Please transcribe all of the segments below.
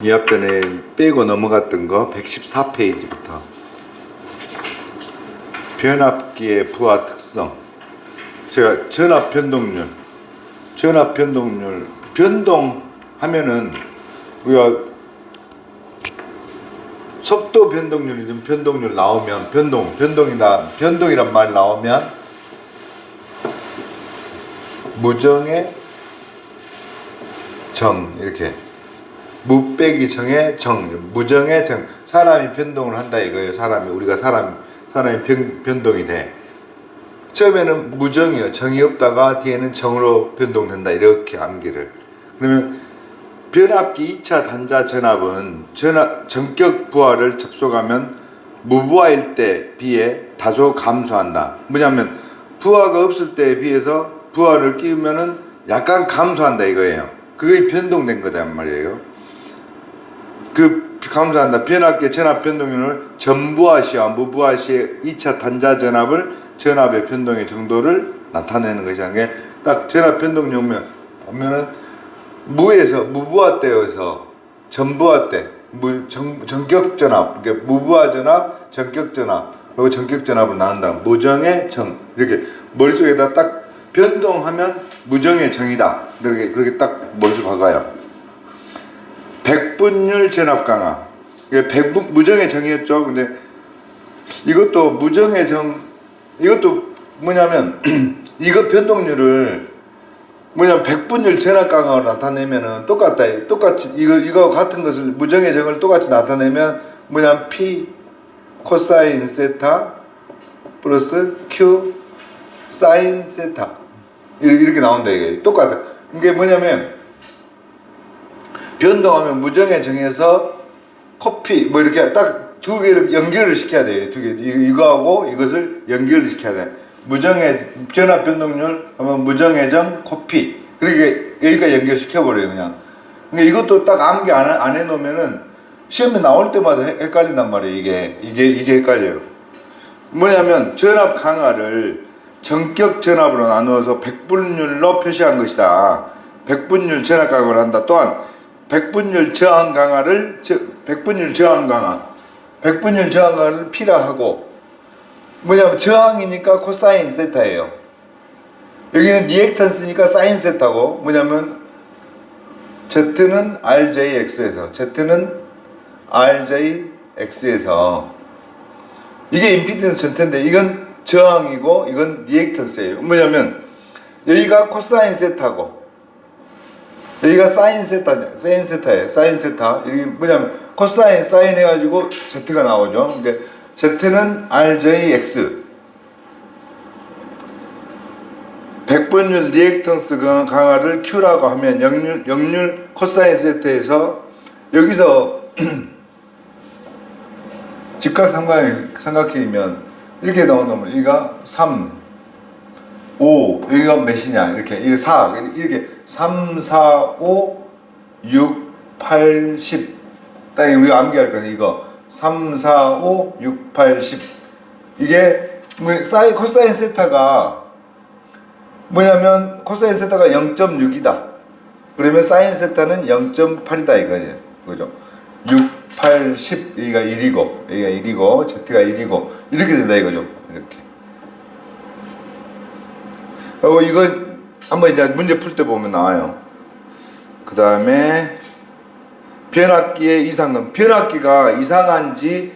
이 앞전에 빼고 넘어갔던 거 114페이지부터 변압기의 부하 특성. 제가 전압 변동률 변동하면은 우리가 속도 변동률이든 변동률 나오면 변동이란 말 나오면 무정의 정, 이렇게 무 빼기 정의 정, 무정의 정. 사람이 변동을 한다 이거예요. 사람이 변동이 돼. 처음에는 무정이요, 정이 없다가 뒤에는 정으로 변동된다, 이렇게 암기를. 그러면 변압기 2차 단자 전압은 전격 부하를 접속하면 무부하일 때 비해 다소 감소한다. 뭐냐면 부하가 없을 때에 비해서 부하를 끼우면은 약간 감소한다 이거예요. 그게 변동된 거단 말이에요. 그 감소한다. 변압기의 전압 변동률을 전부하 시와 무부하 시의 2차 단자 전압을 전압의 변동의 정도를 나타내는 것이라는 게, 딱 전압 변동률 보면은 무부하 때에서 전부하 때 전격 전압, 그러니까 무부하 전압, 전격 전압, 그리고 전격 전압을 나눈다. 무정의 정, 이렇게 머릿속에다 딱 변동하면 무정의 정이다. 그렇게 딱 머릿속 박아요. 백분율 전압 강화. 무정의 정이었죠. 근데 이것도 무정의 정, 이것도 뭐냐면 이거 변동률을 백분율 전압 강화로 나타내면은 똑같이 이거 같은 것을 무정의 정을 똑같이 나타내면 P 코사인 세타 플러스 Q 사인 세타 이렇게 나온다. 이게 똑같아. 이게 뭐냐면 변동하면 무정의 정에서 코피 이렇게 딱 두 개를 연결을 시켜야 돼요. 두 개, 이거하고 이것을 연결을 시켜야 돼. 무정의 변압 변동률 하면 무정의 정 코피. 그렇게 여기가 연결시켜 버려요, 그냥. 그러니까 이것도 딱 암기 안 해놓으면은 시험에 나올 때마다 헷갈린단 말이에요. 이게 헷갈려요. 뭐냐면 전압 강화를 전격 전압으로 나누어서 백분율로 표시한 것이다. 백분율 전압 강화를 한다. 또한 백분율 저항 강화를 P라 하고, 뭐냐면 저항이니까 코사인 세타예요. 여기는 리액턴스니까 사인 세타고, 뭐냐면 Z는 RJX에서 이게 임피던스 전체인데 이건 저항이고 이건 리액턴스예요. 뭐냐면 여기가 코사인 세타고 여기가 사인 세타예요. 사인 세타. 이게 뭐냐면 코사인 사인 해가지고 Z가 나오죠. 그러니까 Z는 RJX. 백분율 리액턴스 강화를 Q라고 하면 역률 코사인 세타에서 여기서 직각 삼각형이면 이렇게 나온다면 여기가 3, 5, 여기가 몇이냐 이게 4, 이렇게 3, 4, 5, 6, 8, 10. 딱 우리가 암기할 거는 이거 3, 4, 5, 6, 8, 10. 이게 코사인 세타가 뭐냐면 코사인 세타가 0.6이다. 그러면 사인 세타는 0.8이다 이거죠. 그죠? 6, 8, 10. 여기가 1이고 Z가 1이고 이렇게 된다 이거죠. 이렇게. 이거 한번 이제 문제 풀 때 보면 나와요. 그 다음에 변압기의 이상은, 변압기가 이상이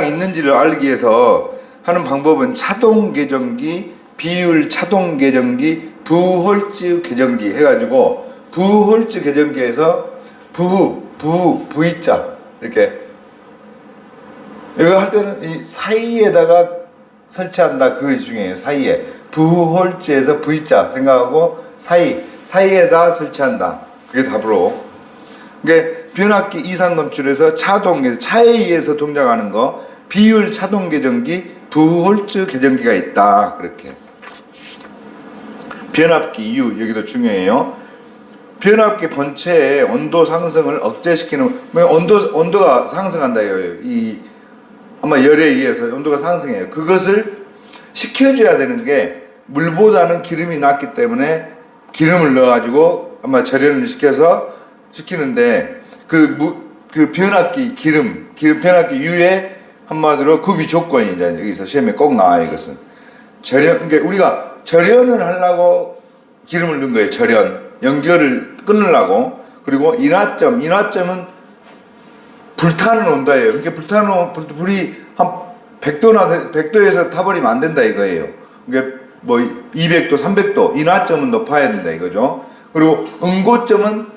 있는지를 알기 위해서 하는 방법은 차동 계정기, 비율 차동 계정기, 부홀츠 계정기 해가지고, 부홀츠 계정기에서 V자 이렇게 이거 할 때는 이 사이에다가 설치한다. 그거 중요해요. 사이에 부홀츠에서 V자 생각하고 사이에다 설치한다. 그게 답으로. 그러니까 변압기 이상 검출에서 차에 의해서 동작하는 거, 비율 차동 계정기, 부홀츠 계정기가 있다. 그렇게. 변압기 이유 여기도 중요해요. 변압기 본체의 온도 상승을 억제시키는, 온도가 상승한다 이거예요. 아마 열에 의해서 온도가 상승해요. 그것을 식혀줘야 되는 게, 물보다는 기름이 낫기 때문에 기름을 넣어가지고 아마 절연을 시키는데, 그 변압기 기름 변압기 유의 한마디로 구비 조건이 이제 여기서 시험에 꼭 나와요. 이것은 절연, 그러니까 우리가 절연을 하려고 기름을 넣은 거예요. 절연, 연결을 끊으려고. 그리고 인화점은 불타는 온도예요. 그러니까 불이 한 100도에서 타버리면 안 된다 이거예요. 그러니까 뭐 200도, 300도 인화점은 높아야 된다 이거죠. 그리고 응고점은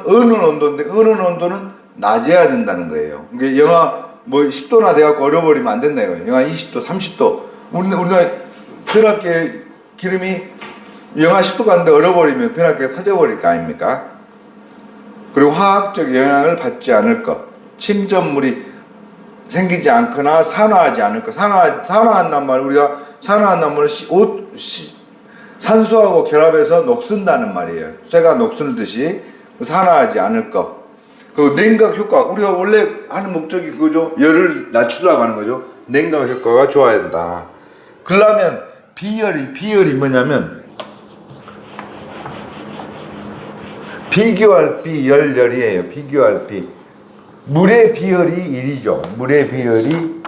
어느 온도는 낮아야 된다는 거예요. 그러니까 영하 뭐 10도나 돼갖고 얼어버리면 안 된다 이거예요. 영하 20도, 30도. 우리가 변압기 기름이 영하 10도 가는데 얼어버리면 변압기가 터져버릴 거 아닙니까? 그리고 화학적 영향을 받지 않을 것, 침전물이 생기지 않거나 산화하지 않을 것. 산화한단 말, 우리가 산화한단 말은 산소하고 결합해서 녹슨다는 말이에요. 쇠가 녹슬듯이 산화하지 않을 것. 그리고 냉각 효과, 우리가 원래 하는 목적이 그거죠. 열을 낮추려고 하는 거죠. 냉각 효과가 좋아야 된다. 그러려면 비열이 뭐냐면 비교할 비 열이에요. 비교할 비. 물의 비열이 1이죠. 물의 비열이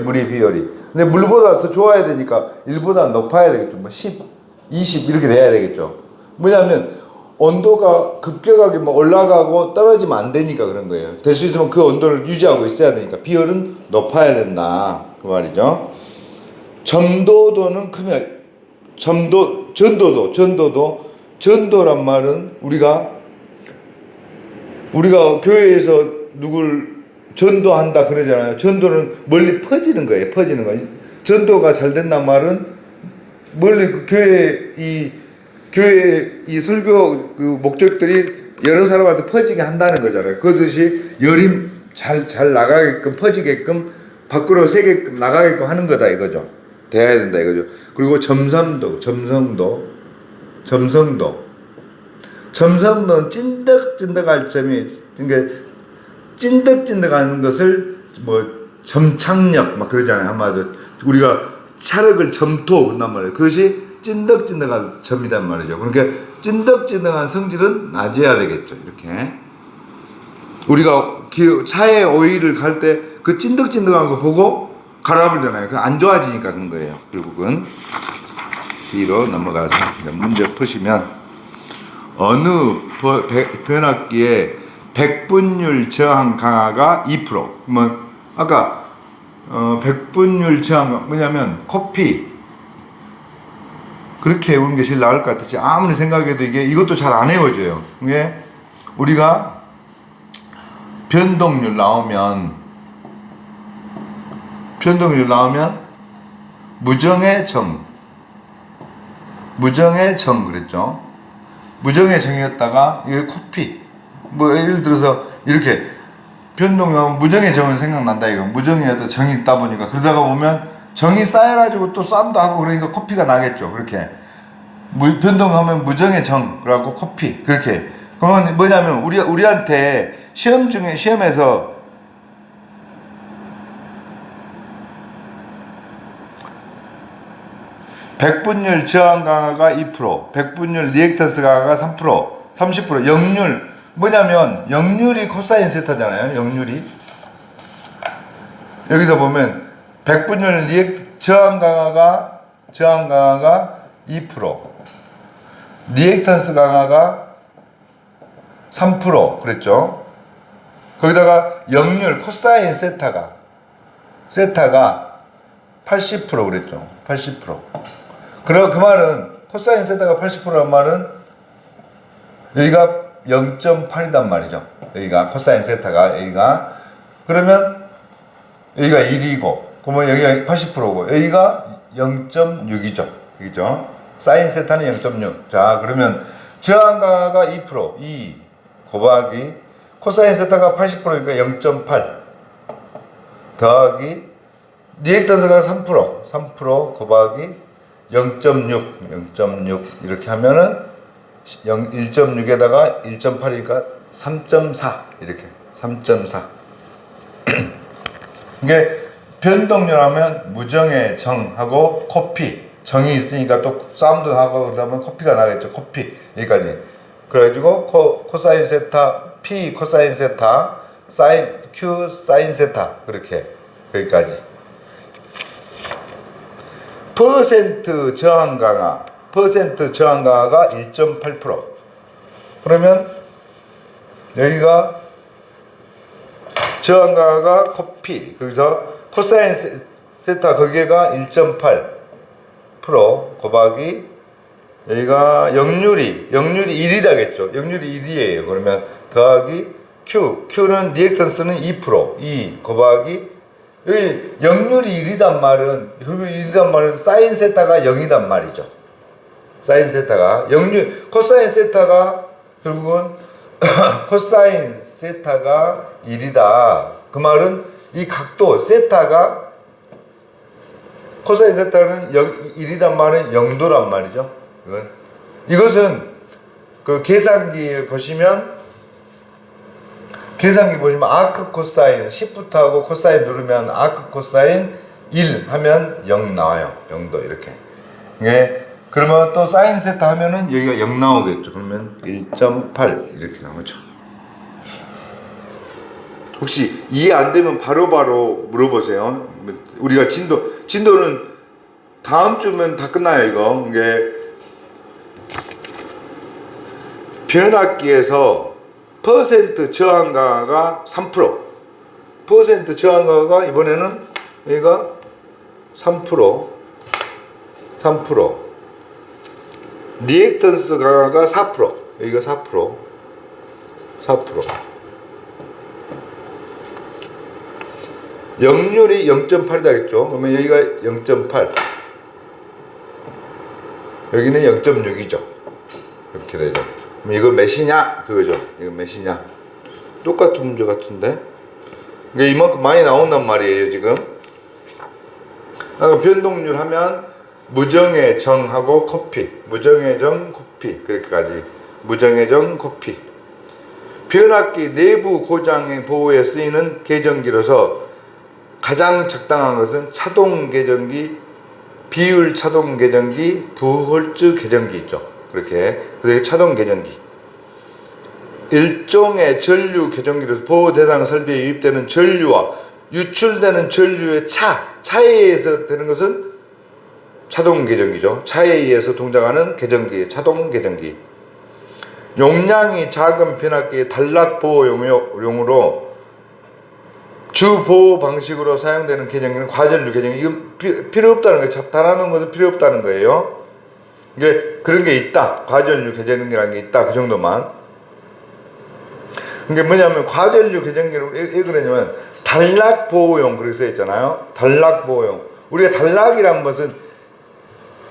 물의 비열이. 근데 물보다 더 좋아야 되니까 1보다 높아야 되겠죠. 뭐 10, 20 이렇게 돼야 되겠죠. 뭐냐면 온도가 급격하게 막 올라가고 떨어지면 안 되니까 그런 거예요. 될 수 있으면 그 온도를 유지하고 있어야 되니까 비열은 높아야 된다. 그 말이죠. 점도도는 크면 전도란 말은 우리가 교회에서 누굴 전도한다 그러잖아요. 전도는 멀리 퍼지는 거예요. 퍼지는 거. 전도가 잘 된단 말은 멀리 교회 이 설교 그 목적들이 여러 사람한테 퍼지게 한다는 거잖아요. 그것이 열이 잘 나가게끔 퍼지게끔 밖으로 세게끔 나가게끔 하는 거다 이거죠. 돼야 된다 이거죠. 그리고 점성도는 찐득찐득할 점이, 그러니까 찐득찐득하는 것을 뭐 점착력 막 그러잖아요. 한마디로 우리가 찰흙을 점토 그런단 말이에요. 그것이 찐득찐득한 점이란 말이죠. 그러니까 찐득찐득한 성질은 낮아야 되겠죠. 이렇게 우리가 차에 오일을 갈 때 그 찐득찐득한 거 보고 갈아버리잖아요. 그 안 좋아지니까 그런 거예요. 결국은 뒤로 넘어가서 문제 푸시면 어느 변압기에 백분율 저항 강화가 2%. 뭐 아까 백분율 저항 뭐냐면 커피 그렇게 외우는 게 제일 나을 것 같았지. 아무리 생각해도 이것도 잘 안 외워져요. 이게 우리가 변동률 나오면 무정의 정 그랬죠. 무정의 정이었다가 이게 커피 뭐 예를 들어서 이렇게 변동하면 무정의 정은 생각난다 이거. 무정에도 정이 있다 보니까 그러다가 보면 정이 쌓여가지고 또 싸움도 하고 그러니까 커피가 나겠죠. 그렇게 변동하면 무정의 정 그러고 커피 그렇게. 그건 뭐냐면 우리한테 시험에서 백분율 저항 강화가 2%, 백분율 리액턴스 강화가 3%, 30%, 역률 뭐냐면 역률이 코사인 세타잖아요. 역률이 여기서 보면 백분율 저항 강화가 2%, 리액턴스 강화가 3% 그랬죠. 거기다가 역률 코사인 세타가 80% 그랬죠. 80%. 그럼 그 말은 코사인 세타가 80%란 말은 여기가 0.8이단 말이죠. 여기가 코사인 세타가 여기가 그러면 여기가 1이고 그러면 여기가 80%고 여기가 0.6이죠. 그죠? 사인 세타는 0.6. 자, 그러면 저항 강화가 2%, 2 곱하기 코사인 세타가 80%니까 0.8 더하기 리액턴스가 3% 곱하기 0.6 이렇게 하면은 1.6에다가 1.8이니까 3.4 이렇게 3.4 이게 변동률 하면 무정의 정하고 커피 정이 있으니까 또 싸움도 하고 그러다 보면 커피가 나겠죠. 커피 여기까지. 그래가지고 코사인 세타 P 코사인 세타, 사인 Q 사인 세타 그렇게 거기까지. 퍼센트 저항 강화, 퍼센트 저항 강화가 1.8%. 그러면 여기가 저항 강화가 코피, 거기서 코사인 세타 거기가 1.8% 곱하기 여기가 역률이 1이라겠죠. 역률이 1이에요. 그러면 더하기 Q는 리액턴스는 2% 곱하기 여기 역률이 1이단 말은 사인 세타가 0이단 말이죠. 사인 세타가 코사인 세타가 결국은 코사인 세타가 1이다. 그 말은 이 각도 세타가 코사인 세타는 1이단 말은 0도란 말이죠. 이것은 그 계산기 보시면 아크 코사인 시프트 하고 코사인 누르면 아크 코사인 1 하면 0 나와요. 0도 이렇게. 예. 그러면 또 사인 세타 하면은 여기가 0 나오겠죠. 그러면 1.8 이렇게 나오죠. 혹시 이해 안 되면 바로바로 물어보세요. 우리가 진도는 다음 주면 다 끝나요, 이거. 이게 변압기에서 퍼센트 저항가가 3%. 퍼센트 저항가가 이번에는 여기가 3%. 리액턴스 강화가 4%. 여기가 4%. 역률이 0.8이다겠죠. 그러면 여기가 0.8. 여기는 0.6이죠. 이렇게 되죠. 그럼 이거 몇이냐? 그거죠. 이거 몇이냐? 똑같은 문제 같은데. 이게 이만큼 많이 나온단 말이에요, 지금. 그러니까 변동률 하면 무정의 정하고 코피. 무정의 정, 코피. 그렇게까지. 무정의 정, 코피. 변압기 내부 고장의 보호에 쓰이는 계정기로서 가장 적당한 것은 차동 계정기, 비율 차동 계정기, 부홀츠 계정기 있죠. 그렇게. 그게 차동 계정기. 일종의 전류 계정기로서 보호 대상 설비에 유입되는 전류와 유출되는 전류의 차에 의해서 되는 것은 차동 계정기죠. 차에 의해서 동작하는 계정기, 차동 계정기. 용량이 작은 변압기의 단락 보호용으로 주 보호 방식으로 사용되는 계정기는 과전류 계정기. 이건 필요 없다는 거예요. 달아놓은 것은 필요 없다는 거예요. 이게 그런 게 있다. 과전류 계정기라는 게 있다. 그 정도만. 이게 뭐냐면 과전류 계정기는 왜 그러냐면 단락 보호용 그렇게 써 있잖아요. 단락 보호용. 우리가 단락이란 것은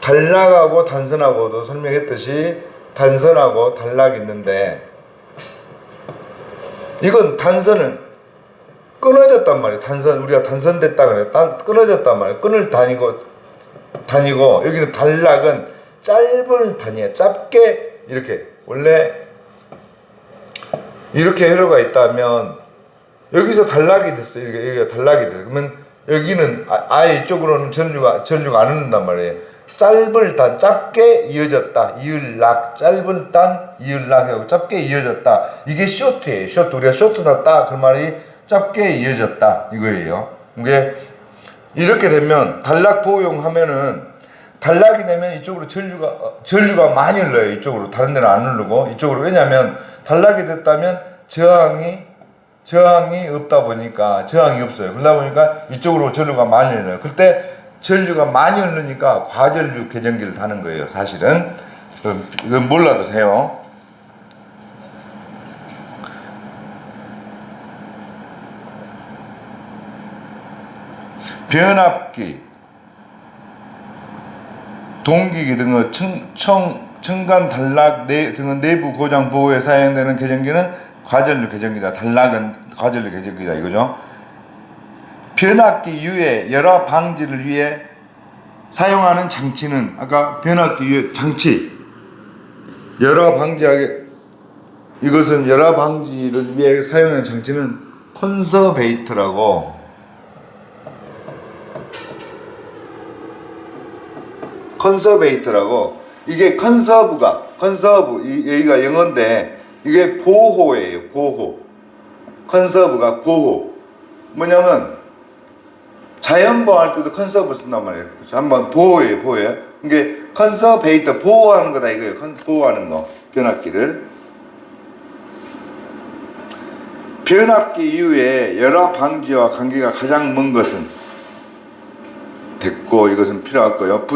단락하고 단선하고도 설명했듯이 단선하고 단락이 있는데 이건 단선은 끊어졌단 말이에요. 단선 우리가 단선됐다 그래요. 끊어졌단 말이에요. 끈을 다니고 여기는 단락은 짧은 단위에 짧게 이렇게 원래 이렇게 회로가 있다면 여기서 단락이 됐어요. 여기가 단락이 됐어요. 그러면 여기는 아예 이쪽으로는 전류가 안 흐른단 말이에요. 짧은 단 짧게 이어졌다. 이을락 짧은 단 이을락 하고 짧게 이어졌다. 이게 쇼트예요. 쇼트. 우리가 쇼트 났다 그 말이 짧게 이어졌다 이거예요. 이게 이렇게 되면 단락 보호용 하면은 단락이 되면 이쪽으로 전류가 많이 흘러요. 이쪽으로 다른 데는 안 흐르고 이쪽으로. 왜냐하면 단락이 됐다면 저항이 없다 보니까 저항이 없어요. 그러다 보니까 이쪽으로 전류가 많이 흘러요. 그때 전류가 많이 흐르니까 과전류 계정기를 다는 거예요. 사실은 이건 몰라도 돼요. 변압기, 동기기 등의 층간 단락 등의 내부 고장 보호에 사용되는 계정기는 과전류 계정기다. 단락은 과전류 계정기다 이거죠. 변압기 유해 열화 방지를 위해 사용하는 장치는 아까 변압기 유해 장치 열화 방지하게 이것은 열화 방지를 위해 사용하는 장치는 컨서베이터라고 이게 컨서브 여기가 영어인데 이게 보호예요. 보호. 컨서브가 보호. 뭐냐면 자연 보호할 때도 컨서브 쓴단 말이에요. 그렇죠? 한번 보호예요. 보호예요. 이게 컨서베이터 보호하는 거다 이거예요. 보호하는 거. 변압기를. 변압기 이후에 열화 방지와 관계가 가장 먼 것은 됐고 이것은 필요하고요.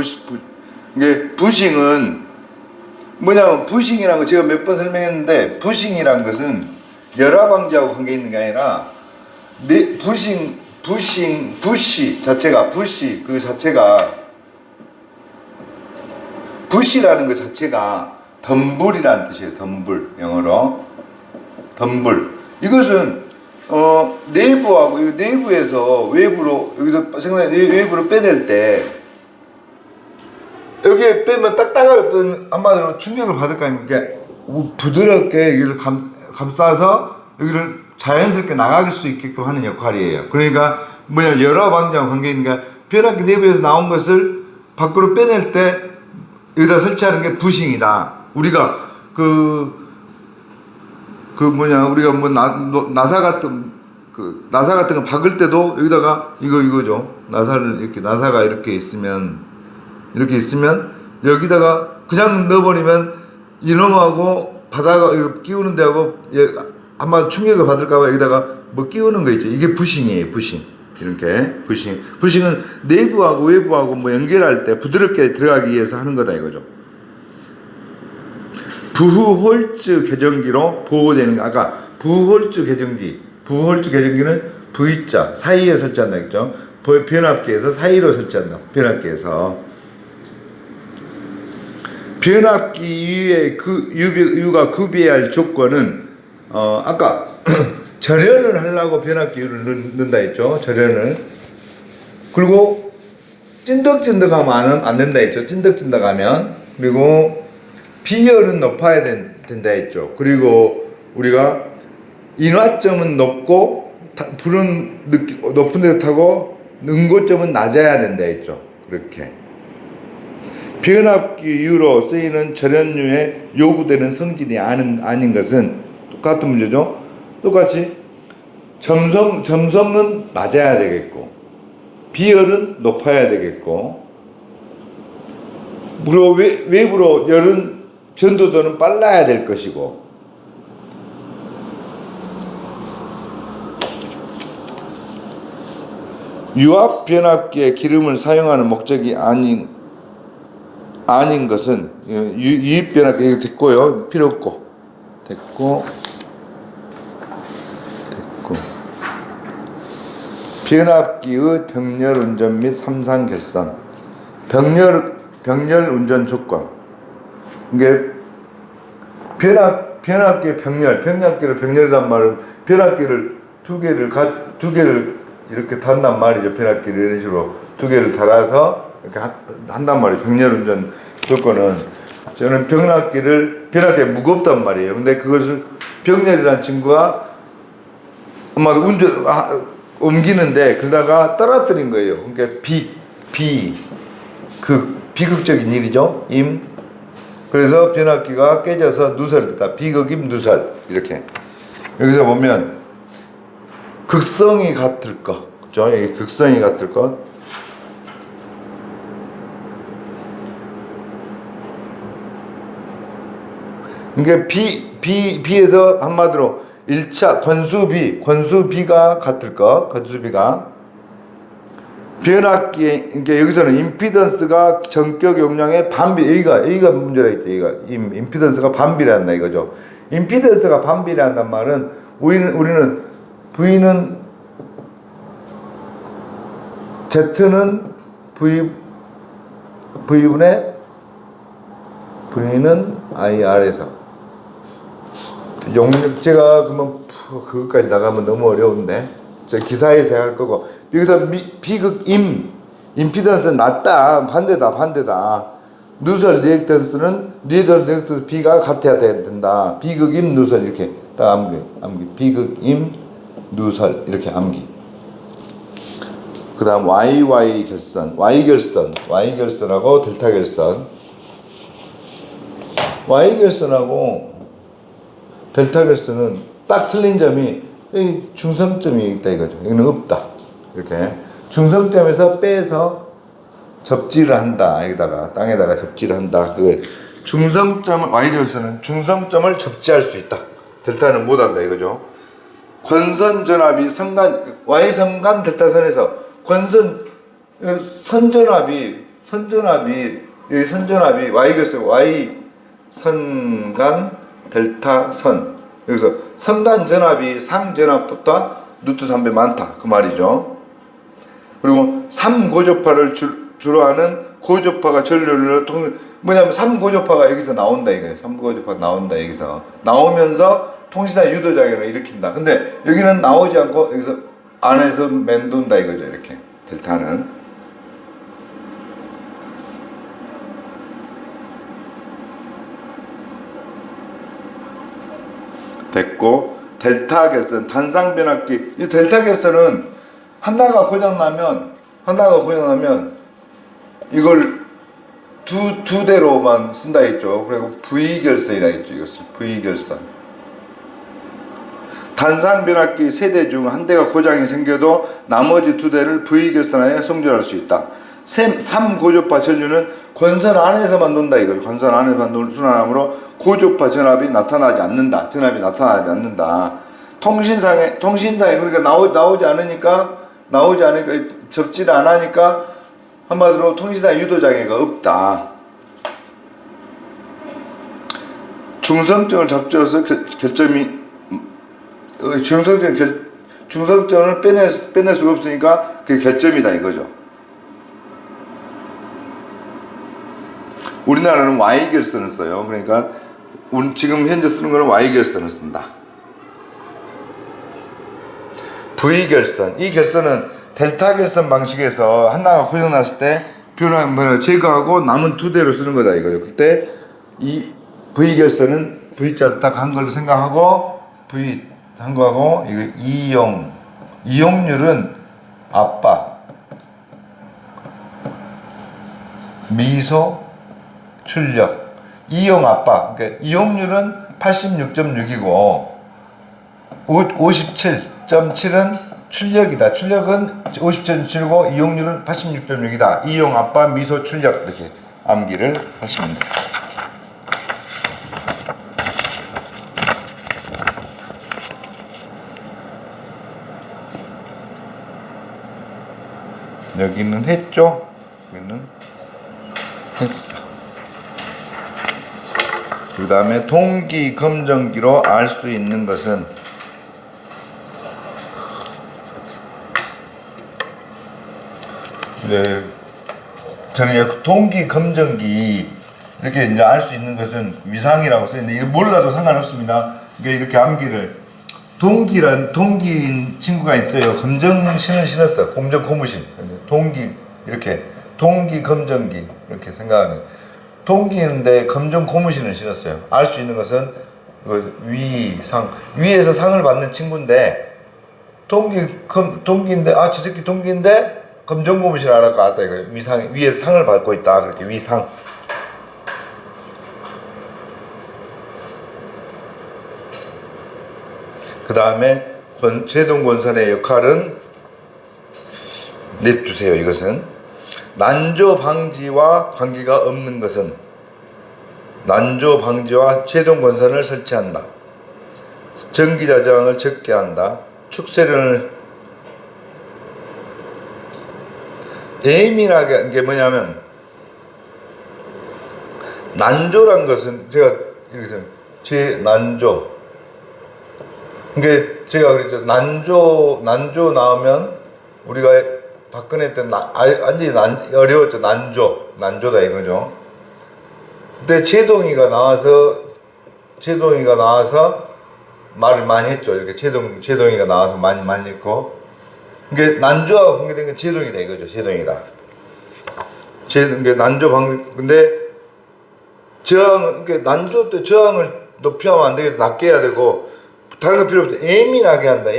이게 부싱은 뭐냐면 부싱이라는 거 제가 몇 번 설명했는데 부싱이라는 것은 열화 방지하고 관계 있는 게 아니라 부시 자체가 부시라는 것 자체가 덤불이라는 뜻이에요. 덤불 영어로 덤불. 이것은 내부하고 내부에서 외부로 여기서 생각해 외부로 빼낼 때 여기에 빼면 딱딱할 뿐 한마디로 충격을 받을 거 아닙니까? 부드럽게 여기를 감싸서 여기를 자연스럽게 나갈 수 있게끔 하는 역할이에요. 그러니까 뭐냐 열화 방지하고 관계 있는 게 변압기 내부에서 나온 것을 밖으로 빼낼 때 여기다 설치하는 게 부싱이다. 우리가 우리가 뭐 나사 같은 거 박을 때도 여기다가 이거죠. 나사가 이렇게 있으면 여기다가 그냥 넣어버리면 이놈하고 바다가 이거 끼우는 데하고 한번 충격을 받을까봐 여기다가 뭐 끼우는 거 있죠. 이게 부싱이에요. 부싱. 이렇게 부싱은 내부하고 외부하고 뭐 연결할 때 부드럽게 들어가기 위해서 하는 거다 이거죠. 부홀츠 개정기로 보호되는 거. 아까 부홀츠 개정기는 V자 사이에 설치한다 했죠. 변압기에서 사이로 설치한다. 변압기 이후에 유가 구비해야 할 조건은 아까 절연을 하려고 변압기를 넣는다 했죠. 절연을. 그리고 찐득찐득하면 안 된다 했죠. 찐득찐득하면. 그리고 비열은 높아야 된다 했죠. 그리고 우리가 인화점은 높고 불은 높은 데 타고 응고점은 낮아야 된다 했죠. 그렇게. 변압기 이후로 쓰이는 절연류에 요구되는 성질이 아닌 것은 똑같은 문제죠. 똑같이 점성은 낮아야 되겠고 비열은 높아야 되겠고 그리고 외부로 열은 전도도는 빨라야 될 것이고 유압 변압기에 기름을 사용하는 목적이 아닌 것은 유입 변압기 됐고요. 필요 없고 됐고 변압기의 병렬 운전 및 삼상 결선 병렬 운전 조건. 이게 변압기의 변압기를 병렬이란 말은 변압기를 두 개를 이렇게 단단 말이죠. 변압기를 이런 식으로 두 개를 달아서 이렇게 한단 말이에요. 병렬 운전 조건은 저는 변압기가 무겁단 말이에요. 근데 그것을 병렬이라는 친구가 아마도 옮기는데 그러다가 떨어뜨린 거예요. 그러니까 비극적인 일이죠. 그래서 변압기가 깨져서 누설됐다. 비극임 누설. 이렇게. 여기서 보면 극성이 같을 것. 그죠? 여기 극성이 같을 것. 그러니까 비에서 한마디로 1차 권수비가 같을 것. 권수비가. 변압기, 그러니까 여기서는 임피던스가 전격 용량의 반비, 여기가 문제가 있죠. 임피던스가 반비례한다 이거죠. 임피던스가 반비례한단 말은 우리는 V는 Z는 V분의 V는 IR에서 제가 그러면 그것까지 나가면 너무 어려운데 저 기사에서 할 거고 여기서 비극임 임피던스는 낮다 반대다 누설 리액턴스 B가 같아야 된다. 비극임 누설 이렇게 딱 암기 비극임 누설 이렇게 암기. 그 다음 YY 결선하고 델타 결선. Y 결선하고 델타 결선은 딱 틀린 점이 여기 중성점이 있다 이거죠. 여기는 없다. 이렇게 중성점에서 빼서 접지를 한다. 여기다가 땅에다가 접지를 한다. 그게 중성점을 Y 결선은 중성점을 접지할 수 있다. 델타는 못한다 이거죠. 권선 전압이 Y 선간 델타선에서 권선 선전압이 여기 선전압이 Y 결선 Y 선간 델타선 여기서 선간 전압이 상 전압보다 루트 3배 많다 그 말이죠. 그리고 3고조파를 주로 하는 고조파가 전류를 뭐냐면 3고조파가 여기서 나온다 이거예요. 3고조파가 나온다 여기서 나오면서 통신사 유도작용을 일으킨다. 근데 여기는 나오지 않고 여기서 안에서 맴돈다 이거죠. 이렇게 델타는 됐고, 델타 결선 단상 변압기. 이 델타 결선은 하나가 고장나면 이걸 두 대로만 쓴다 했죠. 그리고 V 결선이라 했죠. 이것을 V 결선. 단상 변압기 세 대 중 한 대가 고장이 생겨도 나머지 두 대를 V 결선하여 송전할 수 있다. 3고조파 전류는 권선 안에서만 논다 이거죠. 권선 안에서만 순환하므로 고조파 전압이 나타나지 않는다. 통신상에 그러니까 나오지 않으니까 접지를 안 하니까 한마디로 통신상 유도장애가 없다. 중성점을 접지해서 중성점을 빼낼 수가 없으니까 그게 결점이다 이거죠. 우리나라는 Y결선을 써요. 그러니까 지금 현재 쓰는 거는 Y결선을 쓴다. V결선. 이 결선은 델타 결선 방식에서 하나가 고장났을 때 변화를 제거하고 남은 두 대로 쓰는 거다 이거죠. 그때 이 V결선은 V자를 딱 한 걸로 생각하고 V 한 거하고 이거 이용률은 압박, 미소, 출력, 이용 압박. 그러니까 이용률은 86.6이고 57.7은 출력이다. 출력은 50.7이고 이용률은 86.6이다. 이용 압박, 미소, 출력 이렇게 암기를 하시면 됩니다. 여기는 했죠? 여기는 했어. 그 다음에 동기 검정기로 알 수 있는 것은 네, 저는 동기 검정기 이렇게 이제 알 수 있는 것은 위상이라고 써있는데 이거 몰라도 상관없습니다. 이렇게 암기를 동기인 친구가 있어요. 검정신을 신었어. 검정 고무신. 동기 이렇게 동기 검정기 이렇게 생각하는. 동기인데 검정 고무신을 신었어요. 알 수 있는 것은 위상 위에서 상을 받는 친구인데 동기인데 저 새끼 동기인데 검정 고무신을 알아서 왔다 이거 위상 위에서 상을 받고 있다 그렇게 위상. 그 다음에 제동권선의 역할은 냅두세요. 이것은 난조 방지와 관계가 없는 것은 난조 방지와 제동권선을 설치한다. 전기자 저항을 적게 한다. 축세련을 예민하게 한 게 뭐냐면 난조란 것은 제가 이렇게 난조 그러니까 제가 그랬죠. 난조 나오면 우리가 박근혜 때 완전히 어려웠죠. 난조다 이거죠. 근데 최동희가 나와서 말을 많이 했죠. 이렇게 최동희가 나와서 많이 했고. 그러니까 난조하고 관계된 건 제동이다 이거죠. 제동이다. 그러니까 난조 근데 그러니까 난조 때 저항을 높이 하면 안 되겠다. 낮게 해야 되고. 다른 거 필요 없어. 예민하게 한다.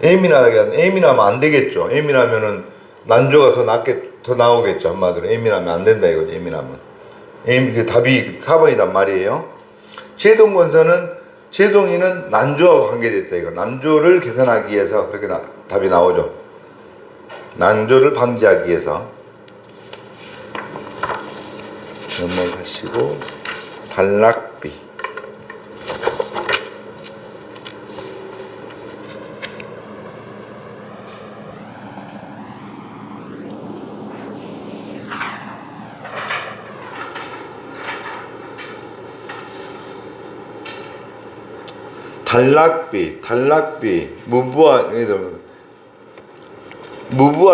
예민하면 안 되겠죠. 예민하면은 난조가 더 나오겠죠. 한마디로 예민하면 안 된다 이거죠. 예민하면. 답이 4번이란 말이에요. 제동건설은 제동이는 난조하고 관계됐다 이거. 난조를 개선하기 위해서 그렇게 답이 나오죠. 난조를 방지하기 위해서. 넘어가시고 단락비. 단락비, 무부하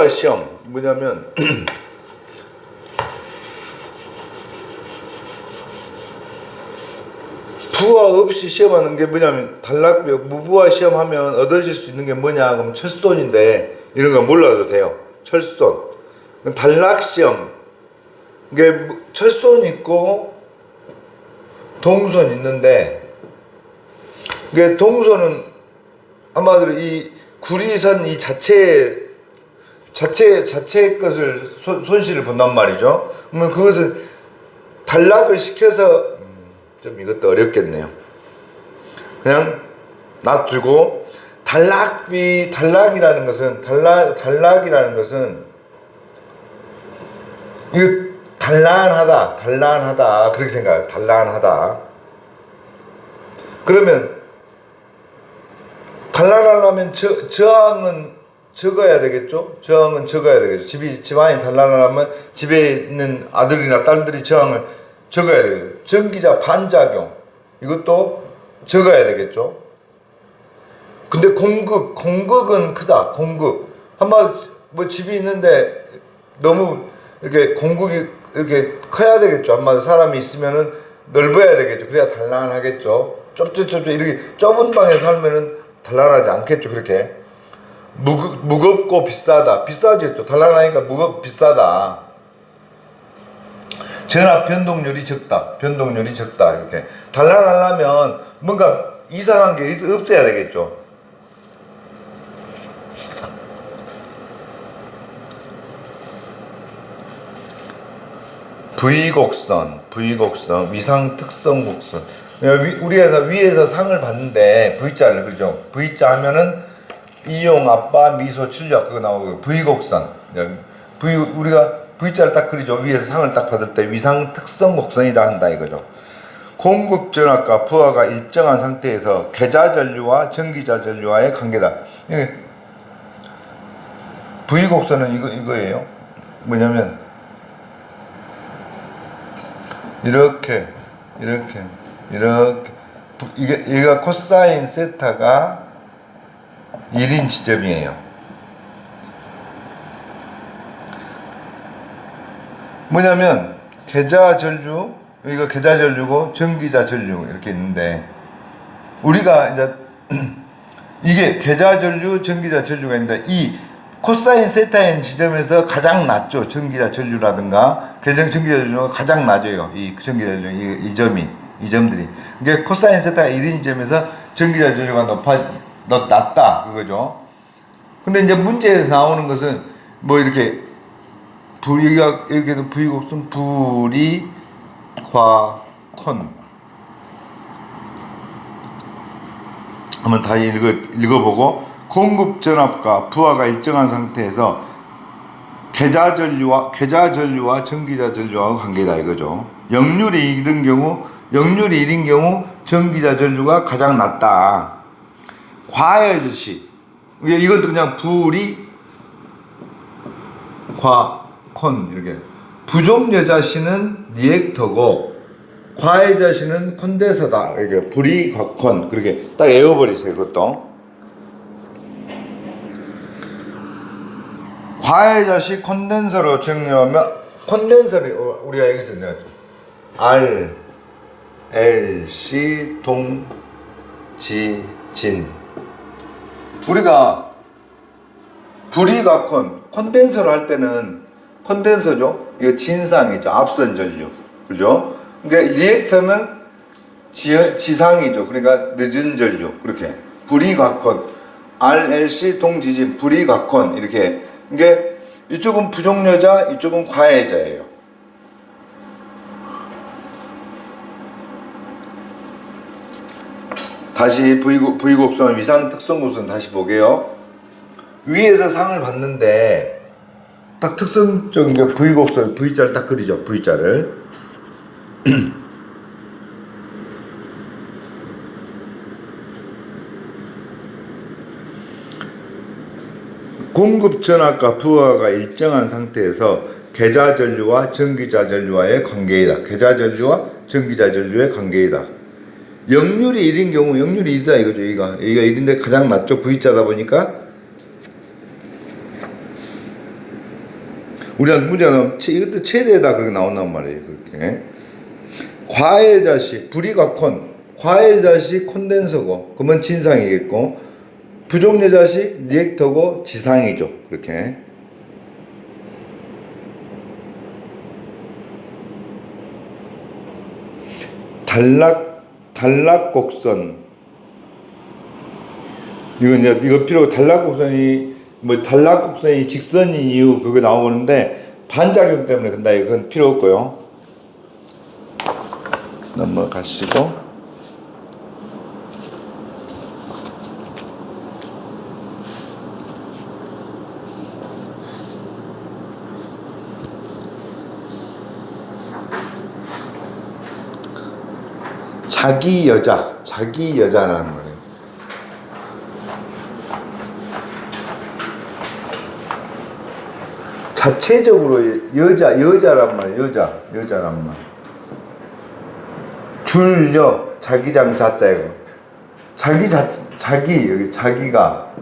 시험 뭐냐면 부하 없이 시험하는 게 뭐냐면 단락비, 무부하 시험하면 얻으실 수 있는 게 뭐냐 그러면 철손인데 이런 거 몰라도 돼요. 철손, 단락 시험 이게 철손 있고 동손 있는데 이게 동선은 아마도 이 구리선 이 자체의 것을 손실을 본단 말이죠. 그러면 그것은 단락을 시켜서 좀 이것도 어렵겠네요. 그냥 놔두고 단락이라는 것은 이거 단란하다 그렇게 생각해요. 단란하다. 그러면 단란하려면 저항은 적어야 되겠죠? 저항은 적어야 되겠죠. 집안이 단란하려면 집에 있는 아들이나 딸들이 저항을 적어야 되겠죠. 전기자 반작용 이것도 적어야 되겠죠. 근데 공극은 크다. 공극 한번 뭐 집이 있는데 너무 이렇게 공극이 이렇게 커야 되겠죠. 한마디로 사람이 있으면은 넓어야 되겠죠. 그래야 단란하겠죠. 이렇게 좁은 방에 살면은 단란하지 않겠죠. 그렇게 무겁고 비싸다. 비싸지 또 단란하니까 비싸다. 전압 변동률이 적다. 이렇게 단란하려면 뭔가 이상한 게 없어야 되겠죠. V곡선, 위상 특성 곡선. 우리가 위에서 상을 봤는데 V자를 그죠? V자 하면은 이용, 아빠, 미소, 출력 그거 나오고 V곡선. 우리가 V자를 딱 그리죠. 위에서 상을 딱 받을 때 위상 특성 곡선이다 한다 이거죠. 공급 전압과 부하가 일정한 상태에서 계자 전류와 전기자 전류와의 관계다. V곡선은 이거예요. 뭐냐면 이렇게 얘가 코사인 세타가 1인 지점이에요. 뭐냐면 계자 전류, 이거 계자 전류고 전기자 전류 이렇게 있는데 우리가 이제 이게 계자 전류, 전기자 전류가 있는데 이 코사인 세타인 지점에서 가장 낮죠. 전기자 전류라든가 전기자 전류가 가장 낮아요. 이 전기자 전류 이 점들이 이게 코사인 세타가 1인 지점에서 전기자 전류가 낮다 그거죠. 근데 이제 문제에서 나오는 것은 뭐 이렇게 여기도 V곡선 불이 과콘 한번 다 읽어보고 공급 전압과 부하가 일정한 상태에서 계자 전류와 전기자 전류와 관계다 이거죠. 역률이 1인 경우 전기자 전류가 가장 낮다. 과해저시 이것도 그냥 불이 과콘 이렇게 부족여자시는 리액터고 과해자시는 콘덴서다. 이게 불이 과콘 그렇게 딱 외워버리세요. 그것도 과해자시 콘덴서로 정리하면 콘덴서를 우리가 여기서 R, L, C, 동, 지, 진. 우리가 불이과콘 콘덴서를 할 때는 콘덴서죠. 이거 진상이죠. 앞선 전류. 그죠? 그러니까 리액터는 지상이죠. 그러니까 늦은 전류. 그렇게. 불이과콘 RLC 동지진 불이과콘 이렇게. 이게 이쪽은 부족여자, 이쪽은 과해자예요. 다시 V곡선 위상 특성곡선 다시 보게요. 위에서 상을 봤는데 딱 특성적인 게 V곡선 V자를 딱 그리죠. V자를 공급 전압과 부하가 일정한 상태에서 계좌전류와 전기자전류와의 관계이다. 계좌전류와 전기자전류의 관계이다. 역률이 1인 경우 역률이 1이다 이거죠. 여기가 1인데 가장 낮죠. V자다 보니까 우리가 문제가 나오면 이것도 최대다 그렇게 나온단 말이에요. 그렇게 과해자시 불이가 과해자시 콘덴서고 그러면 진상이겠고 부족여자시 리액터고 지상이죠. 그렇게 단락곡선 이거 필요 단락곡선이 단락곡선이 직선인 이유 그거 나오는데 반작용 때문에 근다 이건 필요 없고요. 넘어가시고 자기 여자라는 거예요. 자체적으로 여자란 말이에요. 여자란 말. 줄여 자기장 자자예요. 자기 여기 자기가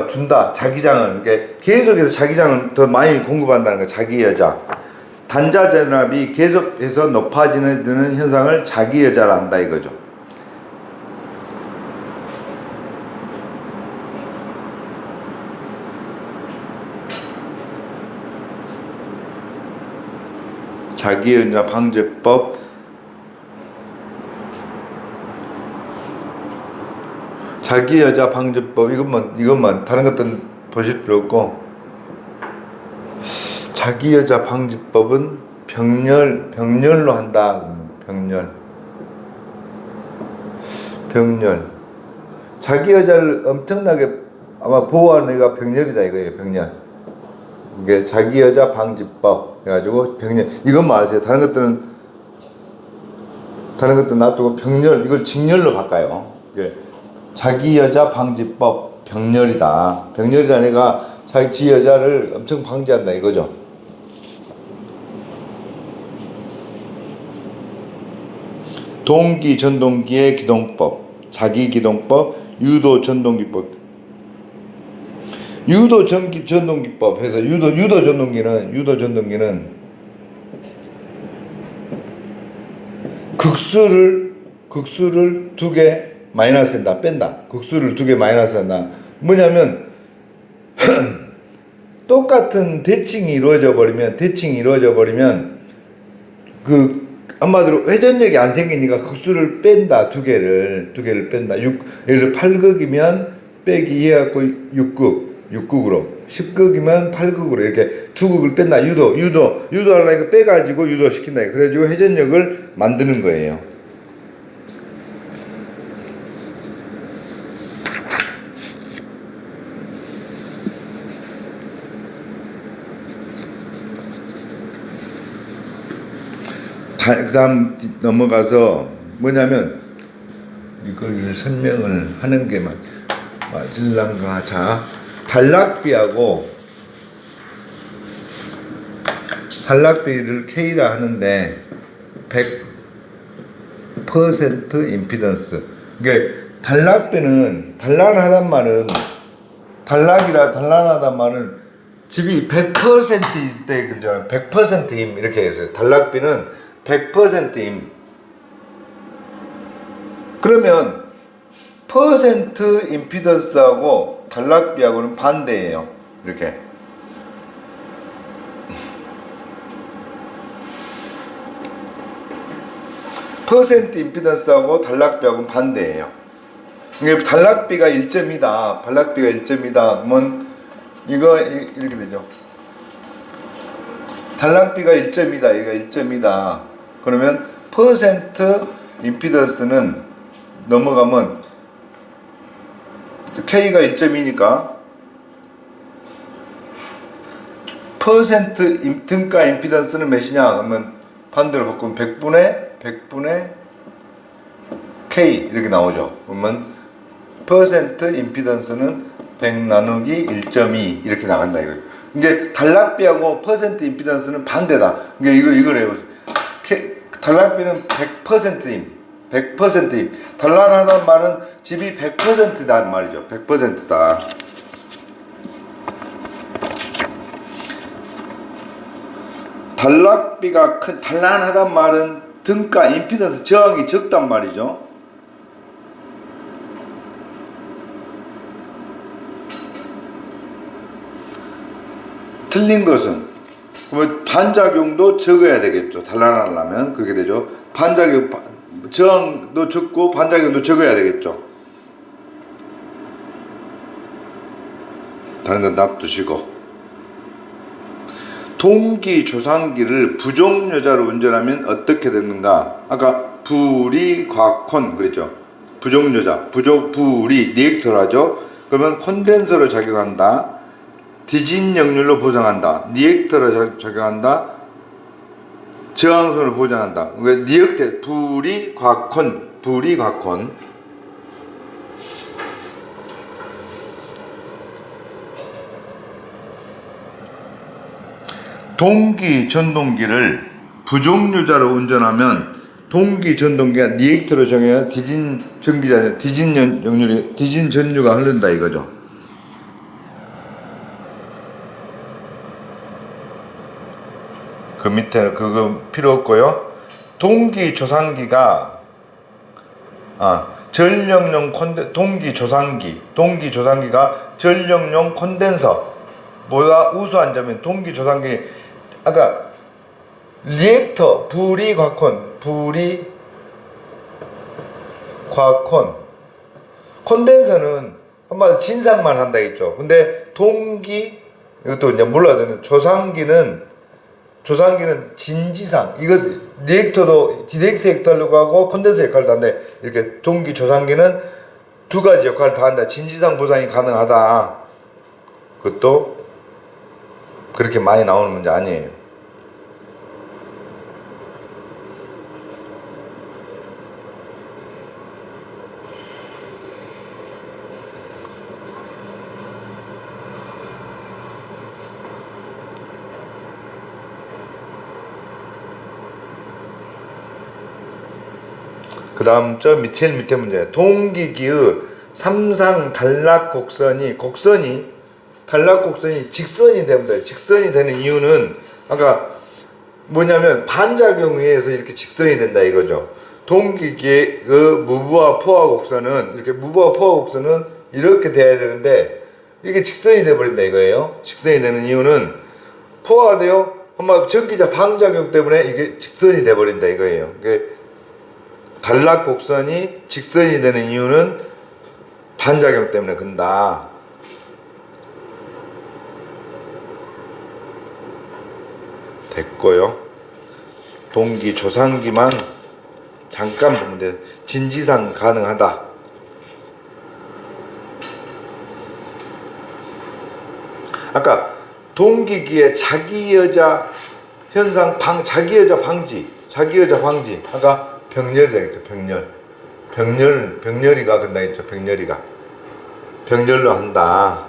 준다 자기장을 이렇게 계속해서 자기장을 더 많이 공급한다는 거 자기 여자. 단자 전압이 계속해서 높아지는 현상을 자기 여자라 한다 이거죠. 자기 여자 방제법 자기 여자 방제법 이것만 다른 것들은 보실 필요 없고 자기 여자 방지법은 병렬로 한다. 병렬. 자기 여자를 엄청나게 아마 보호하는 애가 병렬이다 이거예요. 병렬. 이게 자기 여자 방지법 해가지고 병렬. 이것만 아세요. 다른 것들은 놔두고 병렬 이걸 직렬로 바꿔요. 이게 자기 여자 방지법 병렬이다. 병렬이라는 애가 자기 여자를 엄청 방지한다 이거죠. 동기 전동기의 기동법, 자기 기동법, 유도 전동기법. 유도 전동기법 해서 유도 전동기는 극수를 2개 마이너스 한다. 뺀다. 극수를 2개 마이너스 한다. 뭐냐면 똑같은 대칭이 이루어져 버리면 그 한마디로 회전력이 안 생기니까 극수를 뺀다. 2개를 뺀다. 예를 들어 8극이면 빼기 해갖고 6극으로 10극이면 8극으로 이렇게 2극을 뺀다. 유도하려니까 빼가지고 유도시킨다. 그래가지고 회전력을 만드는 거예요. 그 다음 넘어가서 뭐냐면 이걸 설명을 하는 게 맞을란가. 자, 단락비를 K라 하는데 100% 임피던스. 이게 단란하단 말은 집이 100%일 때 그죠? 100%임 이렇게 해서 단락비는 100%임. 그러면 퍼센트 임피던스하고 단락비하고는 반대예요. 이렇게. 퍼센트 임피던스하고 단락비하고는 반대예요. 이게 단락비가 1점이다. 단락비가 1점이다. 그러면 이거 이렇게 되죠. 단락비가 1점이다. 이거 1점이다. 그러면 퍼센트 임피던스는 넘어가면 K가 1.2니까 퍼센트 등가 임피던스는 몇이냐 그러면 반대로 바꾸면 100분의 K 이렇게 나오죠. 그러면 퍼센트 임피던스는 100 나누기 1.2 이렇게 나간다 이거예요. 이게 단락비하고 퍼센트 임피던스는 반대다. 그러니까 이걸 해보세요. 단락비는 100%임. 100%임. 단란하다는 말은 집이 100%다는 말이죠. 100%다. 단락비가 큰, 단란하단 말은 등가, 임피던스, 저항이 적단 말이죠. 틀린 것은 그러면 반작용도 적어야 되겠죠. 단란하려면 그렇게 되죠. 반작용, 저항도 적고 반작용도 적어야 되겠죠. 다른 건 놔두시고. 동기 조상기를 부종여자로 운전하면 어떻게 되는가? 아까 불이 과콘 그랬죠. 부종여자, 불이 리액터라죠. 그러면 콘덴서로 작용한다. 디진 역률로 보장한다. 리액터로 작용한다. 저항선을 보장한다. 그러니까 리액터 불이 과콘. 동기 전동기를 부종유자로 운전하면 동기 전동기가 리액터로 정해야 디진 전기자, 디진 전류가 흐른다 이거죠. 그 밑에 그거 필요 없고요. 동기 조상기가 전력용 동기조상기가 전력용 콘덴서보다 우수한 점은 동기조상기 아까 리액터 불이 과콘 콘덴서는 한마디로 진상만 한다 했죠. 근데 동기 이것도 이제 몰라야 되는 조상기는 진지상 이거 리액터 역할도 하고 콘덴서 역할도 한대. 이렇게 동기 조상기는 두 가지 역할을 다 한다. 진지상 보상이 가능하다. 그것도 그렇게 많이 나오는 문제 아니에요. 그 다음 제일 밑에 문제. 동기기의 삼상 단락곡선이 직선이 됩니다. 직선이 되는 이유는 아까 뭐냐면 반작용에 의해서 이렇게 직선이 된다 이거죠. 동기기의 그 무브와 포화 곡선은 이렇게 돼야 되는데 이게 직선이 돼 버린다 이거예요. 직선이 되는 이유는 포화돼요. 한번 전기자 방작용 때문에 이게 직선이 돼 버린다 이거예요. 단락곡선이 직선이 되는 이유는 반작용 때문에 그런다. 됐고요. 동기 조상기만 잠깐 보면 돼. 진지상 가능하다. 아까 동기기의 자기여자 현상 자기여자 방지 아까 병렬이라 했죠. 병렬이가 된다 했죠. 병렬로 한다.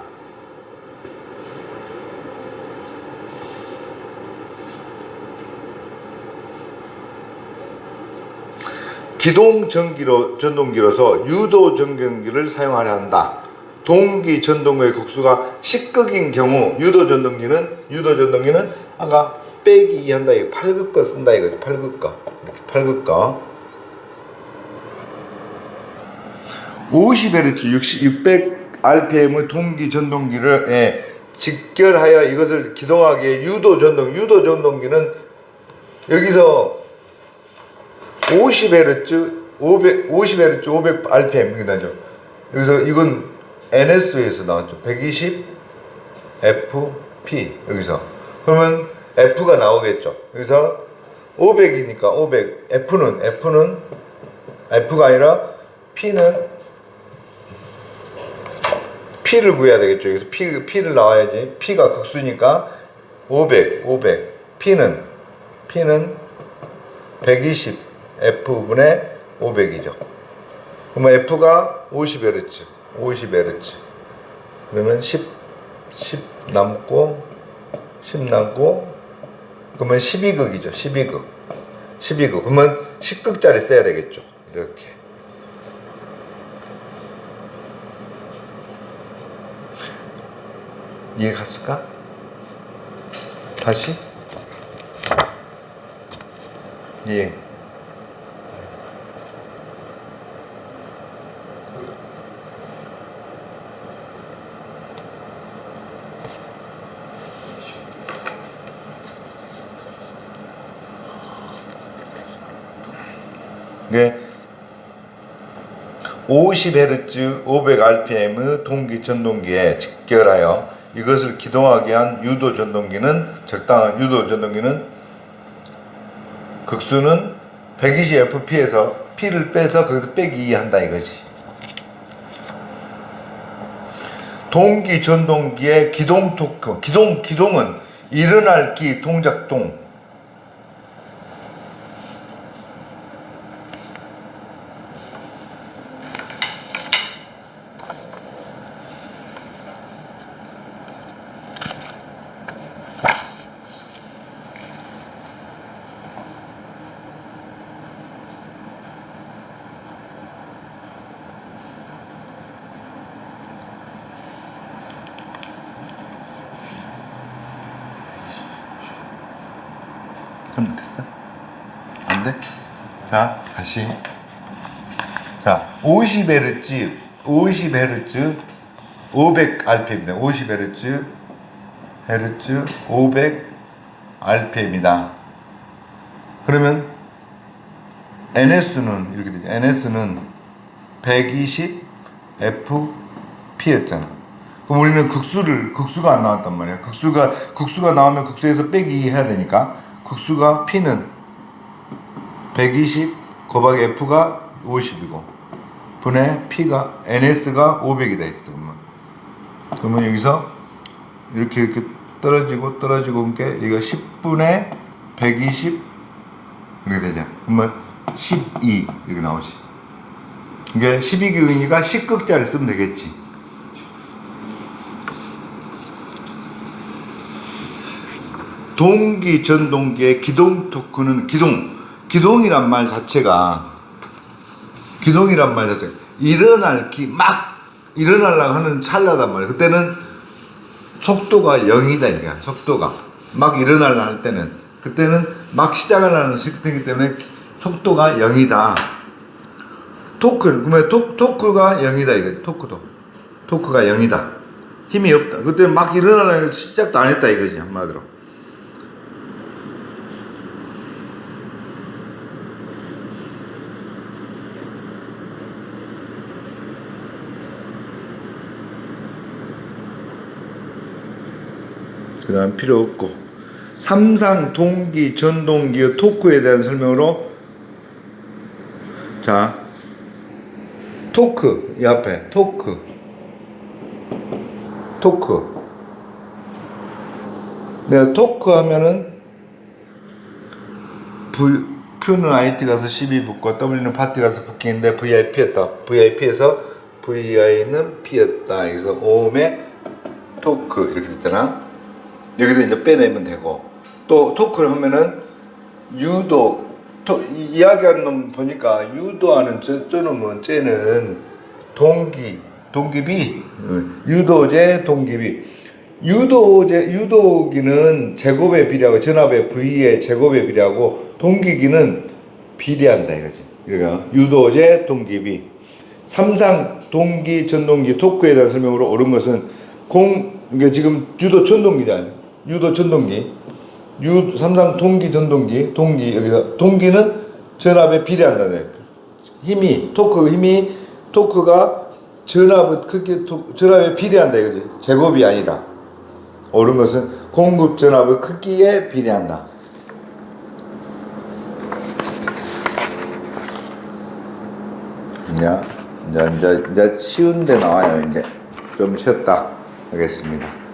기동 전동기로서 유도 전동기를 사용하려 한다. 동기 전동기의 국수가 C극인 경우 유도 전동기는 아까 빼기 한다. 이거 8극 쓴다 이거죠. 8극 이렇게 8극 50Hz 600rpm의 동기 전동기를 직결하여 이것을 기동하기에 유도 전동기는 여기서 50Hz 500rpm 이렇게 나죠. 여기서 이건 NS에서 나왔죠. 120 fp 여기서 그러면 F가 나오겠죠. 여기서 500이니까 500 F는 F가 아니라 P를 구해야 되겠죠. 여기서 P를 나와야지. P가 극수니까 500. P는 120 F분의 500이죠. 그러면 F가 50Hz. 그러면 10 남고, 그러면 12극이죠. 12극. 그러면 10극짜리 써야 되겠죠. 이렇게. 이해 갔을까? 다시? 이해. 네. 50Hz 500rpm의 동기 전동기에 직결하여 이것을 기동하게 한 유도 전동기는 극수는 120fp에서 P를 빼서 거기서 빼기 2 한다 이거지. 동기 전동기의 기동 토크. 기동은 일어날 기, 동작동. 그럼 됐어? 안 돼? 자, 다시. 자, 50Hz 500rpm입니다. 50Hz 500rpm이다. 그러면 NS는 이렇게 되죠. NS는 120fp였잖아. 그럼 우리는 극수가 안 나왔단 말이야. 극수가 나오면 극수에서 빼기 2 해야 되니까 극수가 P는 120 곱하기 F가 50이고 분의 P가 NS가 500이다 했어. 그러면 여기서 이렇게 떨어지고 그러니까 여기가 10분의 120 이렇게 되죠. 그러면 12 이렇게 나오지. 이게 12기이니까 10극짜리 쓰면 되겠지. 동기 전동기의 기동 토크는 기동이란 말 자체가 일어나려고 하는 찰나단 말이야. 그때는 속도가 0이다 이게. 속도가 막 일어나려고 할 때는 그때는 막 시작하려는 시스템이기 때문에 속도가 0이다. 그러면 토크가 0이다 이거지. 토크가 0이다. 힘이 없다. 그때 막 일어나려고 시작도 안 했다 이거지 한마디로. 그 다음 필요 없고. 삼상 동기 전동기의 토크에 대한 설명으로, 자, 토크, 이 앞에 토크. 내가 토크 하면은 Q는 IT 가서 12 붙고 W는 파티 가서 붙기인데 VIP였다. VIP에서 VI는 P였다. 여기서 오음의 토크 이렇게 됐잖아. 여기서 이제 빼내면 되고, 또 토크를 하면은 이야기하는 놈 보니까 유도하는 저 놈은 쟤는 동기비, 유도제 동기비. 유도기는 제곱에 비례하고 전압의 V의 제곱에 비례하고 동기기는 비례한다 이거지. 그러니까 유도제 동기비. 삼상 동기 전동기 토크에 대한 설명으로 옳은 것은 그러니까 지금 유도 전동기잖아요. 삼상 동기 전동기 여기서 동기는 전압에 비례한다네. 토크가 전압에 비례한다 이거지. 제곱이 아니라. 옳은 것은 공급 전압의 크기에 비례한다. 야. 이제 쉬운 데 나와요. 이제 좀 쉬었다 하겠습니다.